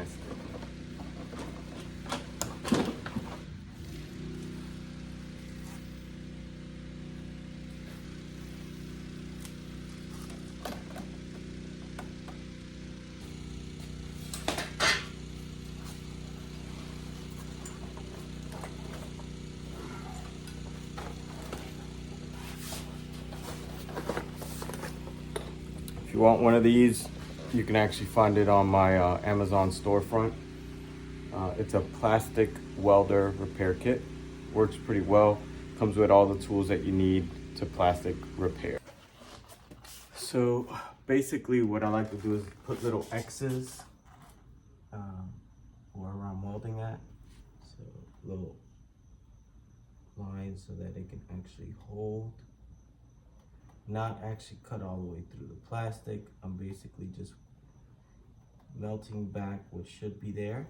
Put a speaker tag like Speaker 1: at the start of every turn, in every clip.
Speaker 1: nasty. If you want one of these, you can actually find it on my Amazon storefront. It's a plastic welder repair kit. Works pretty well. Comes with all the tools that you need to plastic repair. So basically what I like to do is put little X's where I'm welding at. So little lines so that it can actually hold. Not actually cut all the way through the plastic. I'm basically just melting back what should be there.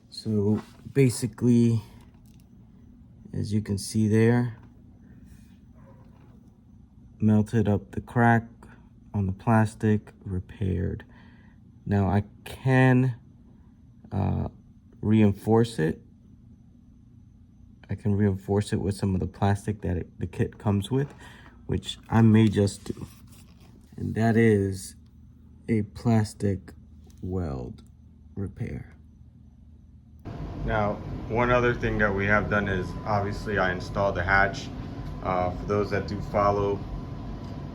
Speaker 1: So basically, as you can see there, melted up the crack on the plastic, repaired. Now I can reinforce it. I can reinforce it with some of the plastic that the kit comes with, which I may just do. And that is a plastic weld repair. Now, one other thing that we have done is obviously I installed the hatch. For those that do follow,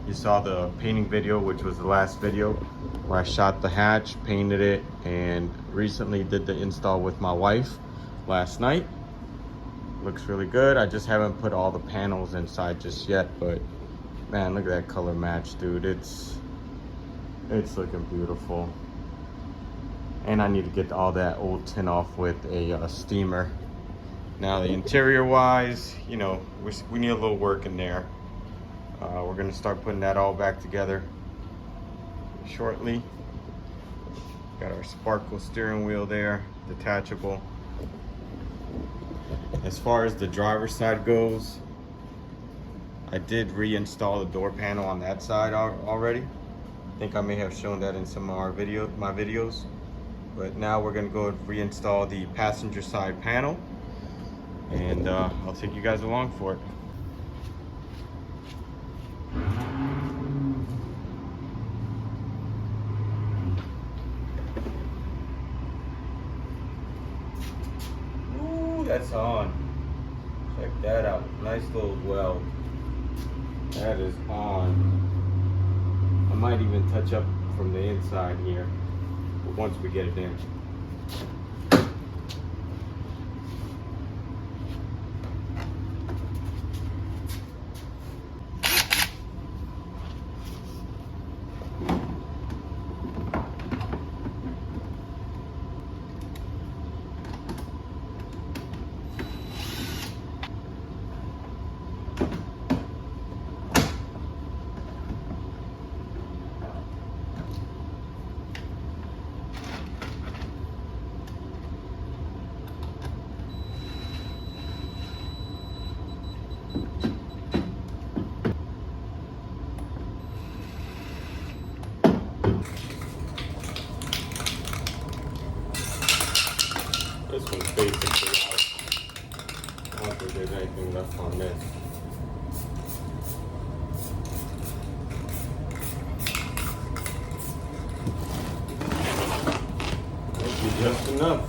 Speaker 1: you saw the painting video, which was the last video where I shot the hatch, painted it, and recently did the install with my wife last night. Looks really good. I just haven't put all the panels inside just yet, but man, look at that color match, dude. It's looking beautiful. And I need to get all that old tin off with a steamer. Now the interior wise, you know, we need a little work in there. We're gonna start putting that all back together shortly. Got our sparkle steering wheel there, detachable. As far as the driver's side goes, I did reinstall the door panel on that side already. I think I may have shown that in some of my videos. But now we're gonna go reinstall the passenger side panel, and I'll take you guys along for it. Ooh, that's on. Check that out. Nice little weld. That is on. I might even touch up from the inside here, but once we get it in. This one's basically out. I don't think there's anything left on this. Might be just enough.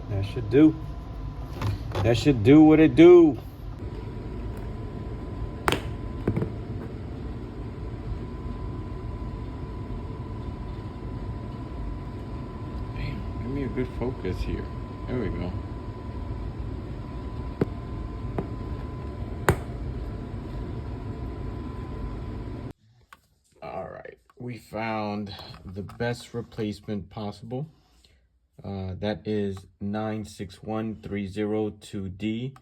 Speaker 1: That should do. That should do what it do. Damn, give me a good focus here. There we go. All right, we found the best replacement possible. That is 961302D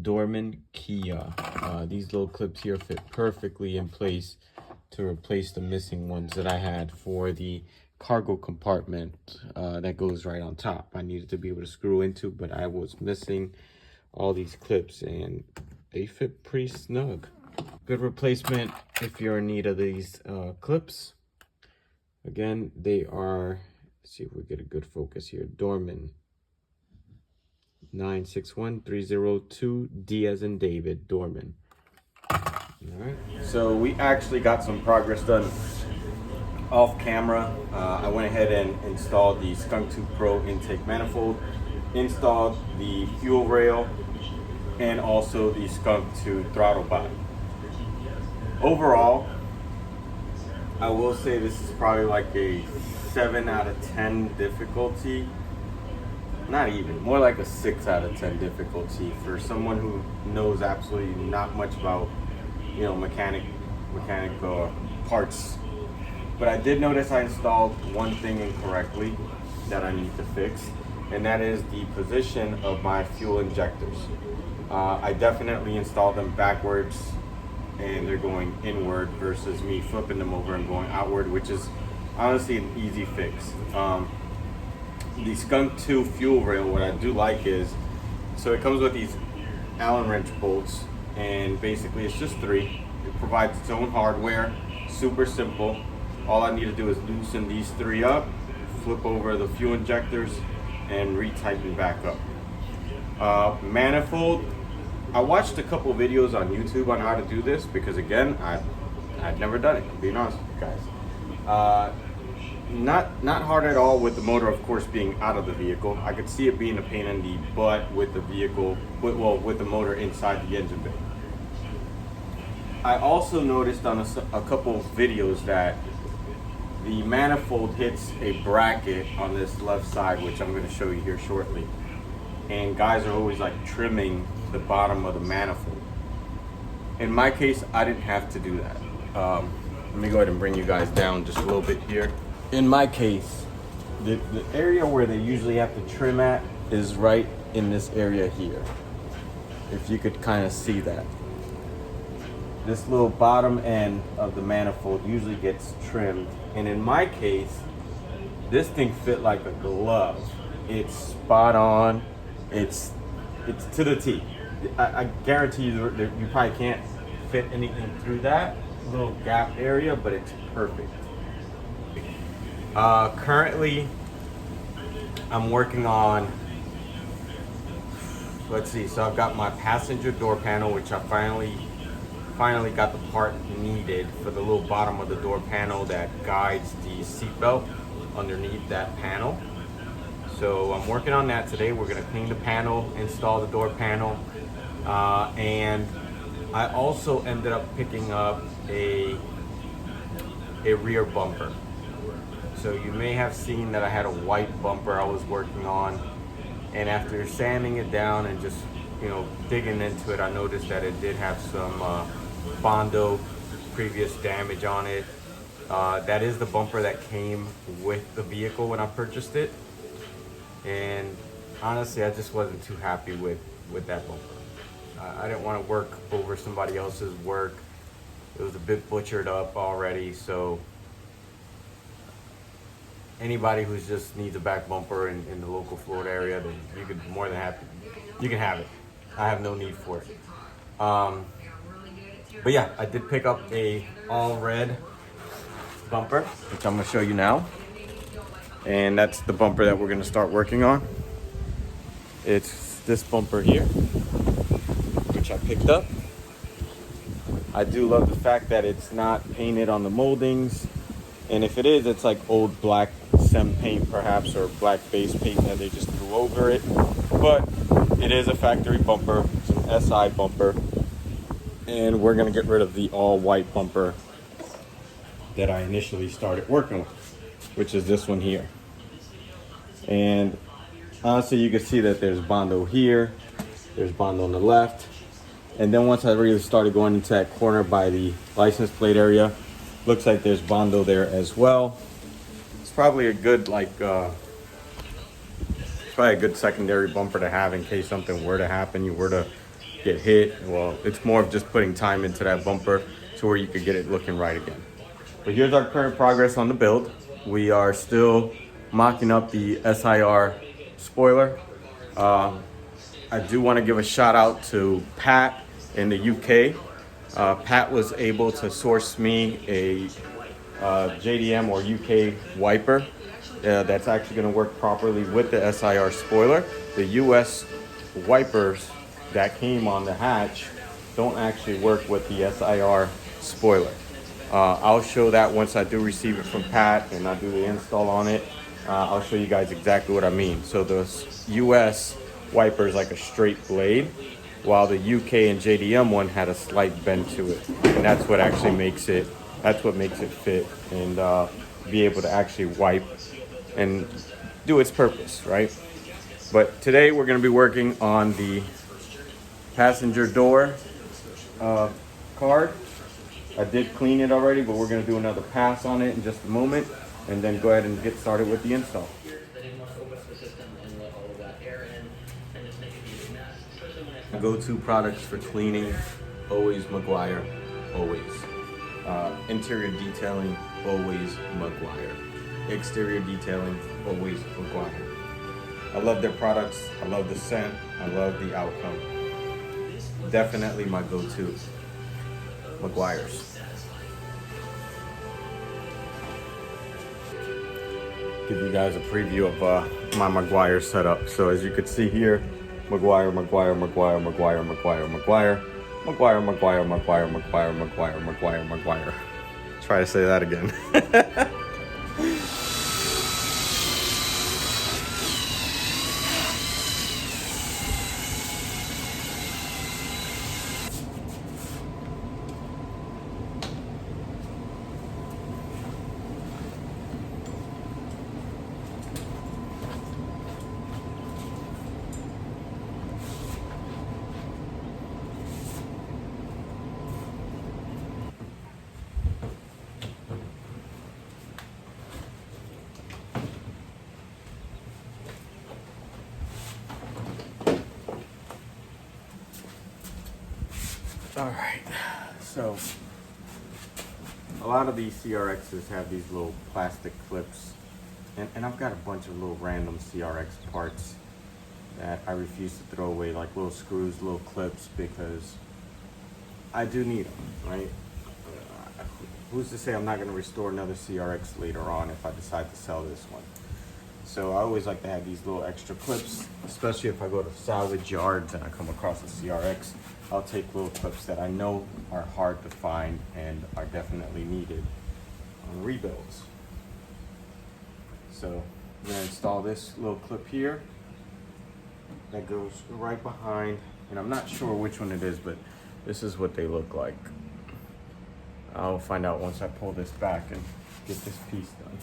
Speaker 1: Dorman Kia. These little clips here fit perfectly in place to replace the missing ones that I had for the cargo compartment that goes right on top. I needed to be able to screw into, but I was missing all these clips and they fit pretty snug. Good replacement if you're in need of these clips. Again, they are, let's see if we get a good focus here, Dorman 961302D as in David, Dorman. All right, so we actually got some progress done off camera. I went ahead and installed the Skunk 2 Pro intake manifold, installed the fuel rail, and also the Skunk 2 throttle body. Overall, I will say this is probably like a 7 out of 10 difficulty. Not even, more like a 6 out of 10 difficulty for someone who knows absolutely not much about, you know, mechanic parts. But I did notice I installed one thing incorrectly that I need to fix, and that is the position of my fuel injectors. I definitely installed them backwards, and they're going inward versus me flipping them over and going outward, which is honestly an easy fix. The Skunk 2 fuel rail, what I do like is, so it comes with these Allen wrench bolts, and basically it's just 3. It provides its own hardware, super simple. All I need to do is loosen these 3 up, flip over the fuel injectors, and retighten back up. Manifold, I watched a couple videos on YouTube on how to do this because, again, I'd never done it, I'm being honest with you guys. Not hard at all with the motor, of course, being out of the vehicle. I could see it being a pain in the butt with the vehicle, with the motor inside the engine bay. I also noticed on a couple of videos that the manifold hits a bracket on this left side, which I'm going to show you here shortly. And guys are always like trimming the bottom of the manifold. In my case, I didn't have to do that. Let me go ahead and bring you guys down just a little bit here. In my case, the area where they usually have to trim at is right in this area here. If you could kind of see that. This little bottom end of the manifold usually gets trimmed. And in my case, this thing fit like a glove. It's spot on. It's to the T. I guarantee you you probably can't fit anything through that little gap area, but it's perfect. Currently, I'm working on, let's see, so I've got my passenger door panel, which I finally got the part needed for the little bottom of the door panel that guides the seatbelt underneath that panel. So I'm working on that today. We're gonna clean the panel, install the door panel, and I also ended up picking up a rear bumper. So you may have seen that I had a white bumper I was working on, and after sanding it down and just, you know, digging into it, I noticed that it did have some Bondo previous damage on it. That is the bumper that came with the vehicle when I purchased it, and honestly I just wasn't too happy with that bumper. I didn't want to work over somebody else's work. It was a bit butchered up already, so anybody who just needs a back bumper in the local Florida area, then you could more than happy, you can have it. I have no need for it. But yeah, I did pick up a all red bumper, which I'm gonna show you now. And that's the bumper that we're gonna start working on. It's this bumper here, which I picked up. I do love the fact that it's not painted on the moldings. And if it is, it's like old black sem paint perhaps, or black base paint that they just threw over it. But It is a factory bumper. It's an SI bumper. And we're gonna get rid of the all white bumper that I initially started working with, which is this one here. And honestly, you can see that there's Bondo here, there's Bondo on the left. And then once I really started going into that corner by the license plate area, looks like there's Bondo there as well. It's probably a good probably a good secondary bumper to have in case something were to happen, you were to get hit. Well, it's more of just putting time into that bumper to where you could get it looking right again. But here's our current progress on the build. We are still mocking up the SIR spoiler. I do want to give a shout out to Pat in the UK. Pat was able to source me a JDM or UK wiper that's actually going to work properly with the SIR spoiler. The US wipers that came on the hatch don't actually work with the SIR spoiler. I'll show that once I do receive it from Pat and I do the install on it. I'll show you guys exactly what I mean. So the US wiper is like a straight blade, while the UK and JDM one had a slight bend to it, and that's what actually makes it fit and be able to actually wipe and do its purpose, right? But today we're going to be working on the passenger door card. I did clean it already, but we're going to do another pass on it in just a moment and then go ahead and get started with the install. Go-to products for cleaning, always Meguiar, always. Interior detailing, always Meguiar. Exterior detailing, always Meguiar. I love their products, I love the scent, I love the outcome. Definitely my go-to, Meguiar's. Give you guys a preview of my Meguiar setup. So as you can see here, Meguiar, Meguiar, Meguiar, Meguiar, Meguiar, Meguiar, Meguiar, Meguiar, Meguiar, Meguiar, Meguiar, Meguiar, Meguiar. Try to say that again. All right, so a lot of these CRXs have these little plastic clips, and I've got a bunch of little random CRX parts that I refuse to throw away, like little screws, little clips, because I do need them, right? Who's to say I'm not going to restore another CRX later on if I decide to sell this one? So I always like to have these little extra clips, especially if I go to salvage yards and I come across a CRX. I'll take little clips that I know are hard to find and are definitely needed on rebuilds. So I'm going to install this little clip here that goes right behind, and I'm not sure which one it is, but this is what they look like. I'll find out once I pull this back and get this piece done.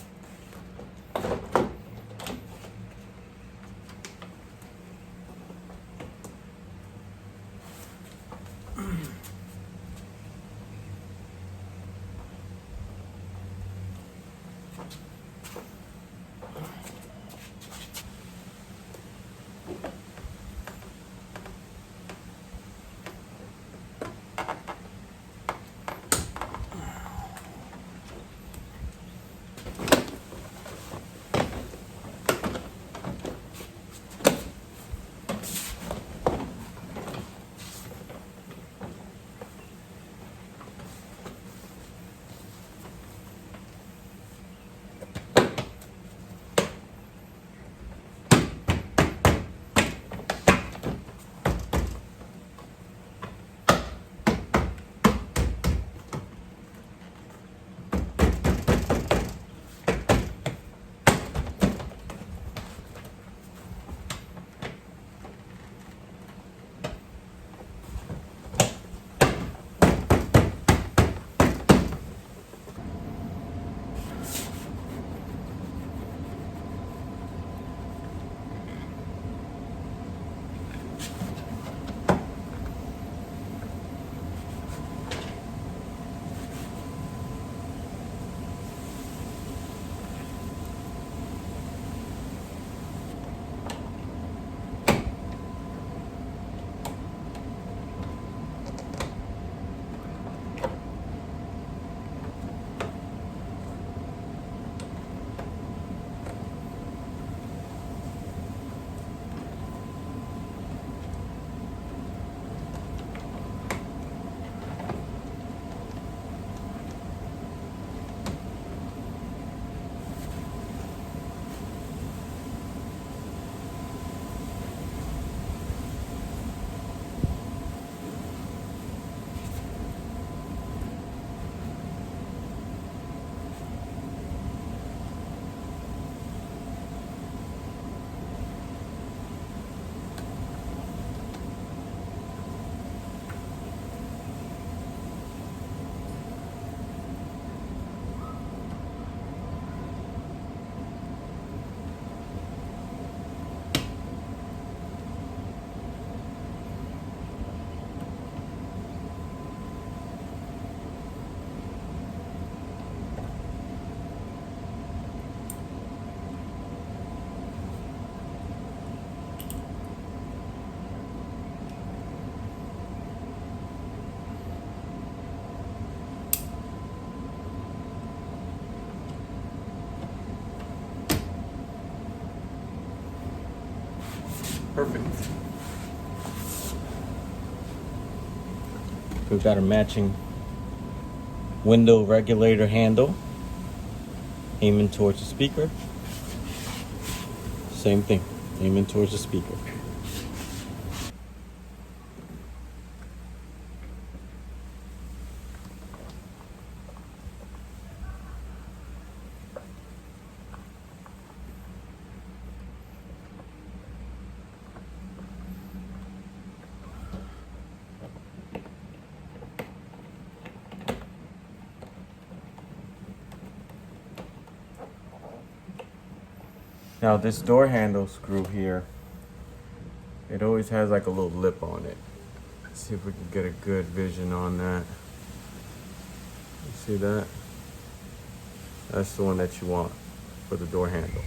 Speaker 1: Perfect. We've got a matching window regulator handle aiming towards the speaker. Same thing, aiming towards the speaker. Now this door handle screw here, it always has like a little lip on it. Let's see if we can get a good vision on that. You see that? That's the one that you want for the door handle.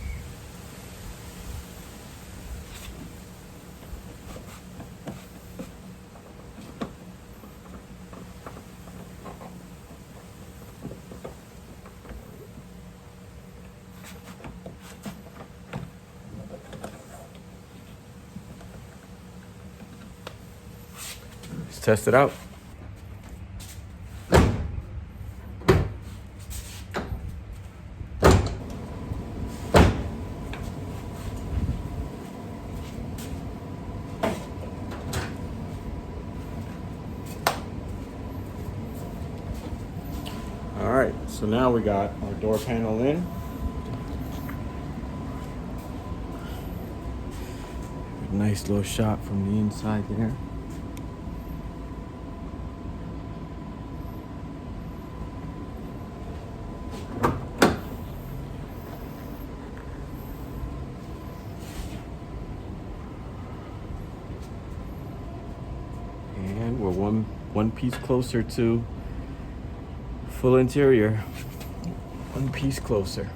Speaker 1: Let's test it out. All right, so now we got our door panel in. Nice little shot from the inside there. And we're one piece closer to full interior. One piece closer.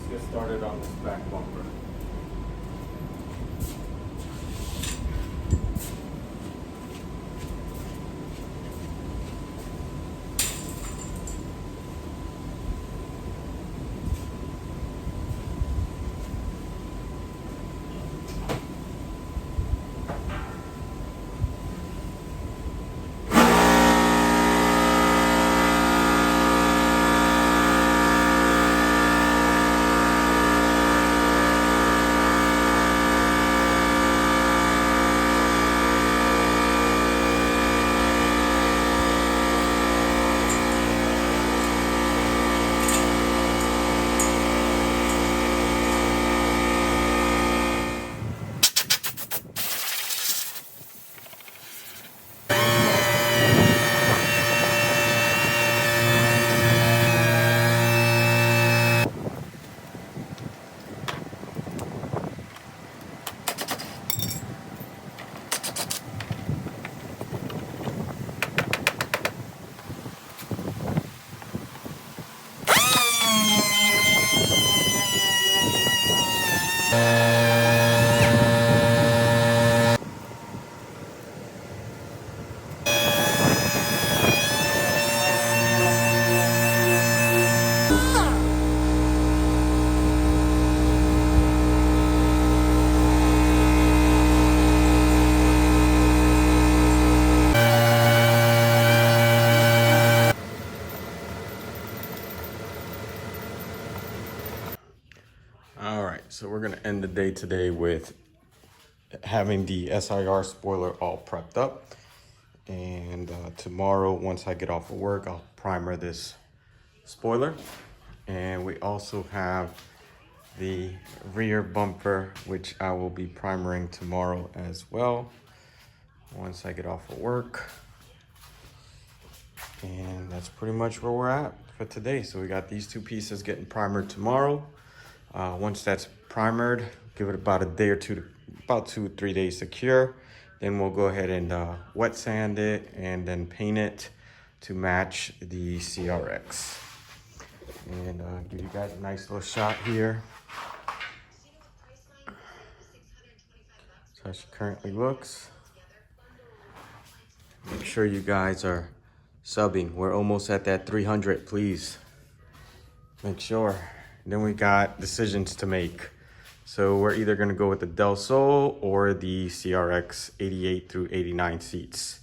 Speaker 1: Get started on this back bumper. All right, so we're gonna end the day today with having the SIR spoiler all prepped up. And tomorrow, once I get off of work, I'll primer this spoiler. And we also have the rear bumper, which I will be primering tomorrow as well, once I get off of work. And that's pretty much where we're at for today. So we got these two pieces getting primered tomorrow. Once that's primered, give it about a day or two, about 2 or 3 days to cure. Then we'll go ahead and wet sand it and then paint it to match the CRX. And give you guys a nice little shot here. That's how she currently looks. Make sure you guys are subbing. We're almost at that 300, please. Make sure. Then we got decisions to make. So we're either gonna go with the Del Sol or the CRX 88 through 89 seats.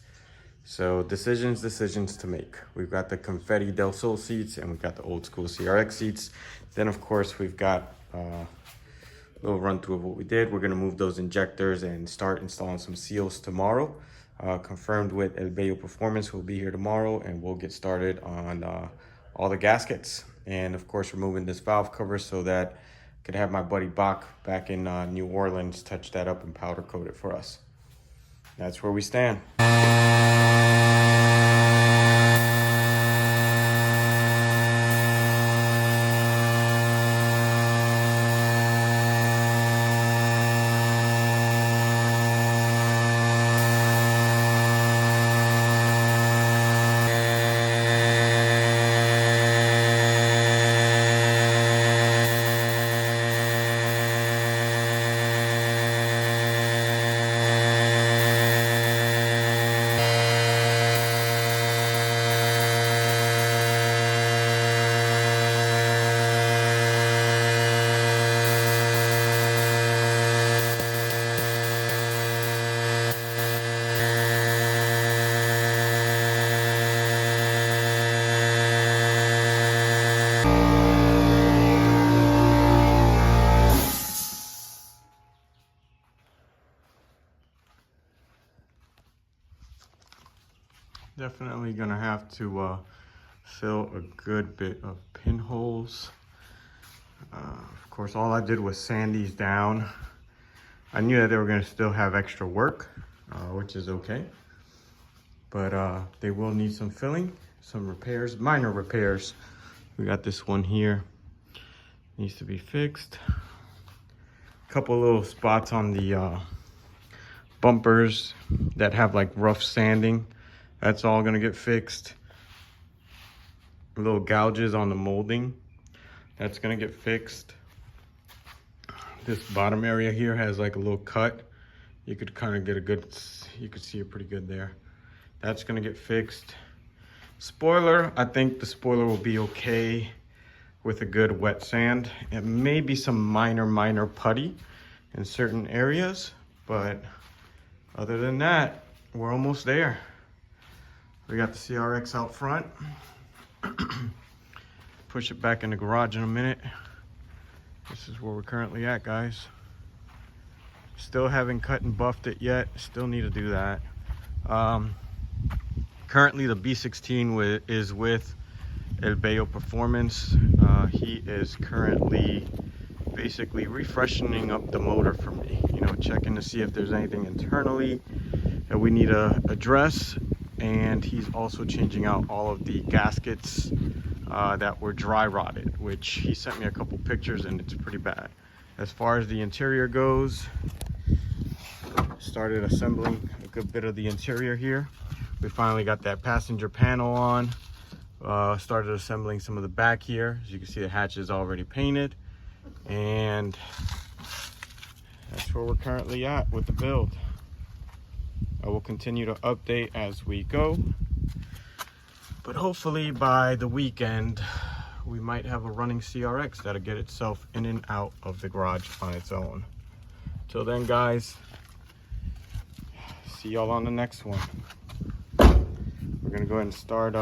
Speaker 1: So decisions to make. We've got the confetti Del Sol seats and we've got the old school CRX seats. Then of course we've got a little run through of what we did. We're gonna move those injectors and start installing some seals tomorrow. Confirmed with El Bello Performance, who will be here tomorrow, and we'll get started on all the gaskets. And of course, removing this valve cover so that I could have my buddy Bach back in New Orleans touch that up and powder coat it for us. That's where we stand. Definitely gonna have to fill a good bit of pinholes. Of course, all I did was sand these down. I knew that they were gonna still have extra work, which is okay. But they will need some filling, some repairs, minor repairs. We got this one here, needs to be fixed. A couple little spots on the bumpers that have like rough sanding. That's all gonna get fixed. Little gouges on the molding, that's gonna get fixed. This bottom area here has like a little cut. You could kind of get a good, you could see it pretty good there. That's gonna get fixed. Spoiler, I think the spoiler will be okay with a good wet sand. It may be some minor putty in certain areas, but other than that, we're almost there. We got the CRX out front. Push it back in the garage in a minute. This is where we're currently at, guys. Still haven't cut and buffed it yet. Still need to do that. Currently the B16 is with El Bello Performance. He is currently basically refreshing up the motor for me. You know, checking to see if there's anything internally that we need to address. And he's also changing out all of the gaskets that were dry rotted, which he sent me a couple pictures and it's pretty bad. As far as the interior goes, started assembling a good bit of the interior here. We finally got that passenger panel on. Started assembling some of the back here. As you can see, the hatch is already painted. And that's where we're currently at with the build. I will continue to update as we go, but hopefully by the weekend we might have a running CRX that'll get itself in and out of the garage on its own. Till then, guys, see y'all on the next one. We're gonna go ahead and start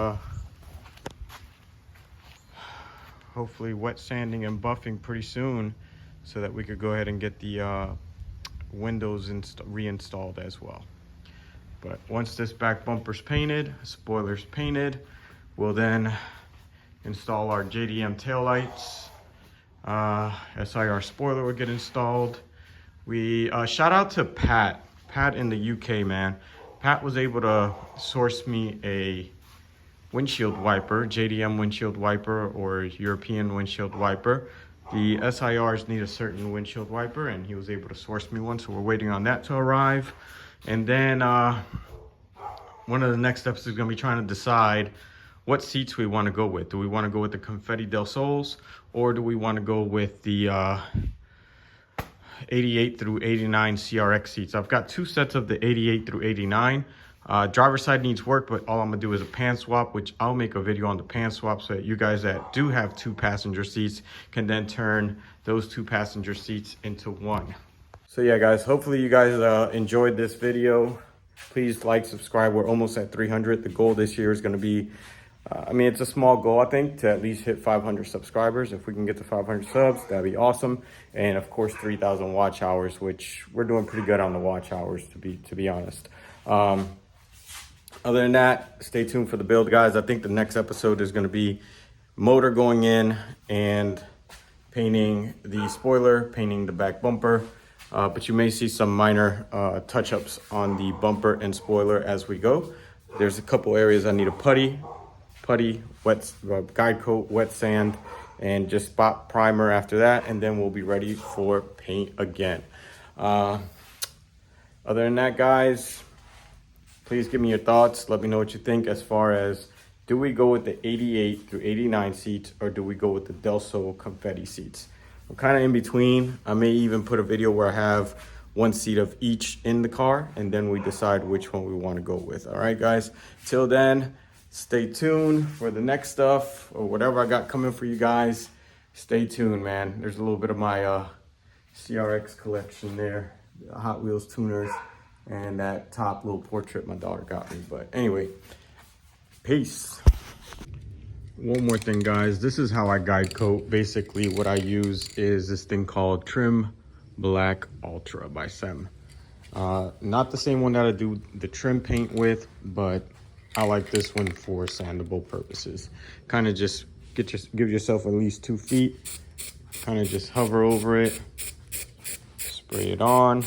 Speaker 1: hopefully wet sanding and buffing pretty soon so that we could go ahead and get the windows reinstalled as well. But once this back bumper's painted, spoiler's painted, we'll then install our JDM taillights. SIR spoiler will get installed. We shout out to Pat in the UK, man. Pat was able to source me a windshield wiper, JDM windshield wiper or European windshield wiper. The SIRs need a certain windshield wiper, and he was able to source me one, so we're waiting on that to arrive. And then one of the next steps is going to be trying to decide what seats we want to go with. Do we want to go with the Confetti del Sols, or do we want to go with the 88 through 89 CRX seats? I've got two sets of the 88 through 89. Driver's side needs work, but all I'm gonna do is a pan swap, which I'll make a video on the pan swap so that you guys that do have two passenger seats can then turn those two passenger seats into one. So yeah, guys, hopefully you guys enjoyed this video. Please like, subscribe. We're almost at 300. The goal this year is gonna be, I mean, it's a small goal, I think, to at least hit 500 subscribers. If we can get to 500 subs, that'd be awesome. And of course, 3,000 watch hours, which we're doing pretty good on the watch hours, to be honest. Other than that, stay tuned for the build, guys. I think the next episode is going to be motor going in and painting the spoiler, painting the back bumper. But you may see some minor touch-ups on the bumper and spoiler as we go. There's a couple areas I need a putty, wet guide coat, wet sand, and just spot primer after that, and then we'll be ready for paint again. Other than that, guys, please give me your thoughts. Let me know what you think as far as, do we go with the 88 through 89 seats, or do we go with the Del Sol Confetti seats? I'm kind of in between. I may even put a video where I have one seat of each in the car, and then we decide which one we want to go with. All right, guys. Till then, stay tuned for the next stuff or whatever I got coming for you guys. Stay tuned, man. There's a little bit of my CRX collection there, Hot Wheels tuners, and that top little portrait my daughter got me. But anyway, peace. One more thing, guys. This is how I guide coat. Basically, what I use is this thing called Trim Black Ultra by Sem. Not the same one that I do the trim paint with, but I like this one for sandable purposes. Kind of just give yourself at least 2 feet. Kind of just hover over it, spray it on.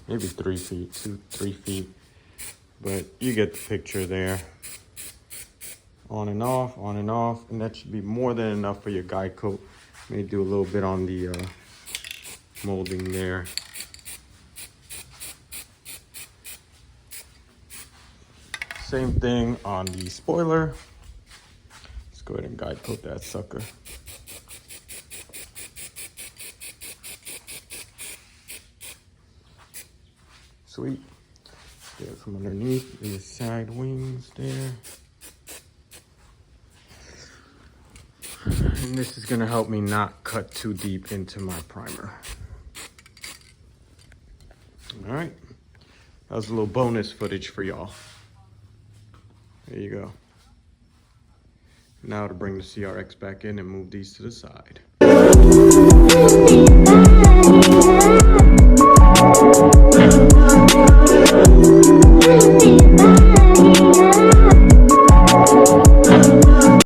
Speaker 1: Maybe 3 feet, 3 feet, but you get the picture there. On and off, and that should be more than enough for your guide coat. May do a little bit on the molding there. Same thing on the spoiler. Let's go ahead and guide coat that sucker. Sweet. Get it from underneath the side wings there. And this is gonna help me not cut too deep into my primer. All right, that was a little bonus footage for y'all. There you go. Now to bring the CRX back in and move these to the side.